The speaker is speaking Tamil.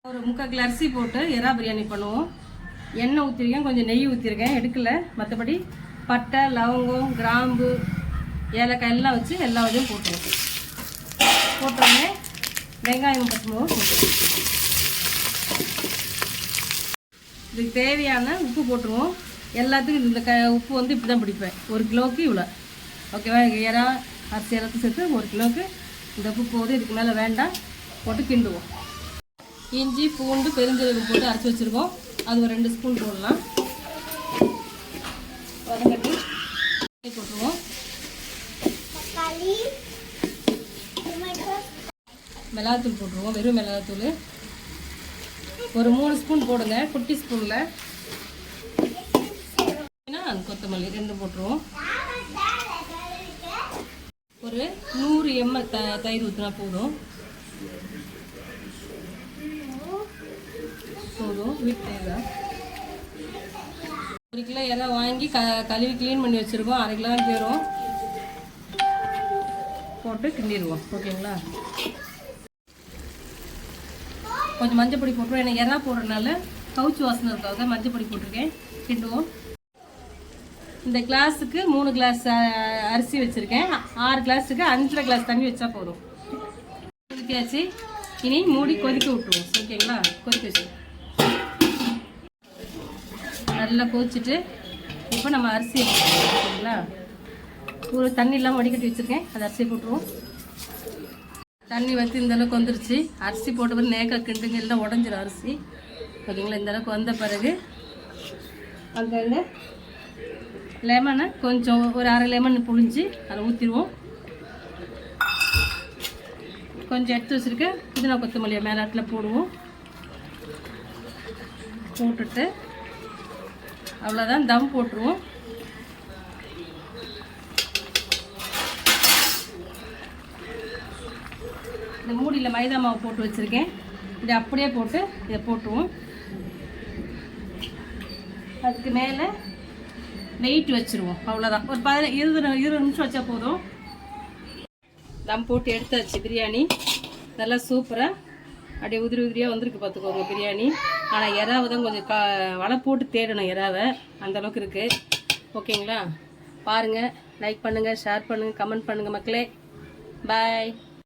ஒரு 3/4 கிலோ அரிசி போட்டு எறா பிரியாணி பண்ணுவோம். எண்ணெய் ஊற்றிருக்கேன், கொஞ்சம் நெய் ஊற்றிருக்கேன், எடுக்கலை. மற்றபடி பட்டை, லவங்கம், கிராம்பு, ஏலக்காய் எல்லாம் வச்சு எல்லா வகையும் போட்டுருவோம். போட்டோடனே வெங்காயம் பச்சை போட்டுருவோம். இதுக்கு தேவையான உப்பு போட்டுருவோம். எல்லாத்துக்கும் இந்த உப்பு வந்து இப்படி தான் பிடிப்பேன். 1 கிலோவுக்கு இவ்வளோ, ஓகேவா? எறா அரிசி எல்லாத்தையும் சேர்த்து 1 கிலோவுக்கு இந்த உப்பு போகுது. இதுக்கு மேலே வேண்டாம். போட்டு கிண்டுவோம். இஞ்சி, பூண்டு, பெருஞ்சீரகம் போட்டு அரைச்சி வச்சுருக்கோம். அது ஒரு 2 ஸ்பூன் போடலாம். வதங்கட்டி போட்டுருவோம். மிளகாத்தூள் போட்டுருவோம். வெறும் மிளகாத்தூள் ஒரு 3 ஸ்பூன் போடுங்க, குட்டி ஸ்பூனில். கொத்தமல்லி 2 போட்டுருவோம். ஒரு 100 ml தயிர் ஊற்றினா போதும். வீட்டு தயிர் 1 கிலோ எறா வாங்கி கழுவி க்ளீன் பண்ணி வச்சுருக்கோம். 1/2 கிலோ தான் தேரும். போட்டு கிண்டிடுவோம், ஓகேங்களா? கொஞ்சம் மஞ்சள் பொடி போட்டுருவோம். ஏன்னா எறா போடுறதுனால கவுச்சி வாசனை இருக்காது. மஞ்சள் பொடி போட்டிருக்கேன். கிண்டுவோம். இந்த கிளாஸுக்கு 3 கிளாஸ் அரிசி வச்சுருக்கேன். 6 கிளாஸுக்கு 5.5 கிளாஸ் தண்ணி வச்சா போதும். கொதிக்காச்சு. இனி மூடி கொதிக்க விட்டுருவோம், ஓகேங்களா? கொதிக்க வச்சு நல்லா கொதிச்சுட்டு இப்போ நம்ம அரிசியை போட்டுருவோம், ஓகேங்களா? ஒரு தண்ணி இல்லாமல் வடிகட்டி வச்சுருக்கேன். அது அரிசியை போட்டுருவோம். தண்ணி வந்து இந்தளவுக்கு வந்துருச்சு. அரிசி போட்ட பிறகு நேக்காக கிண்டுங்க, எல்லாம் உடஞ்சிடும் அரிசி, ஓகேங்களா? இந்தளவுக்கு வந்த பிறகு அங்கே லெமனை கொஞ்சம் ஒரு 1/2 லெமன் புழிஞ்சு அதை ஊற்றிடுவோம். கொஞ்சம் எடுத்து வச்சுருக்கேன் புதினா கொத்தமல்லியை மேலாட்டில் போடுவோம். போட்டுட்டு அவ்வளோதான், தம் போட்டுருவோம். இந்த மூடியில் மைதா மாவு போட்டு வச்சுருக்கேன். இதை அப்படியே போட்டு இதை போட்டுருவோம். அதுக்கு மேலே வெயிட் வச்சுருவோம். அவ்வளோதான். ஒரு 20 நிமிஷம் வச்சா போதும். தம் போட்டு எடுத்தாச்சு. பிரியாணி நல்லா சூப்பராக அப்படியே உதிரி உதிரியாக வந்திருக்கு, பார்த்துக்கோங்க பிரியாணி. ஆனால் எறாவை தான் கொஞ்சம் வலை போட்டு தேடணும். எறாவை அந்தளவுக்கு இருக்குது, ஓகேங்களா? பாருங்கள், லைக் பண்ணுங்கள், ஷேர் பண்ணுங்கள், கமெண்ட் பண்ணுங்கள் மக்களே. பாய்.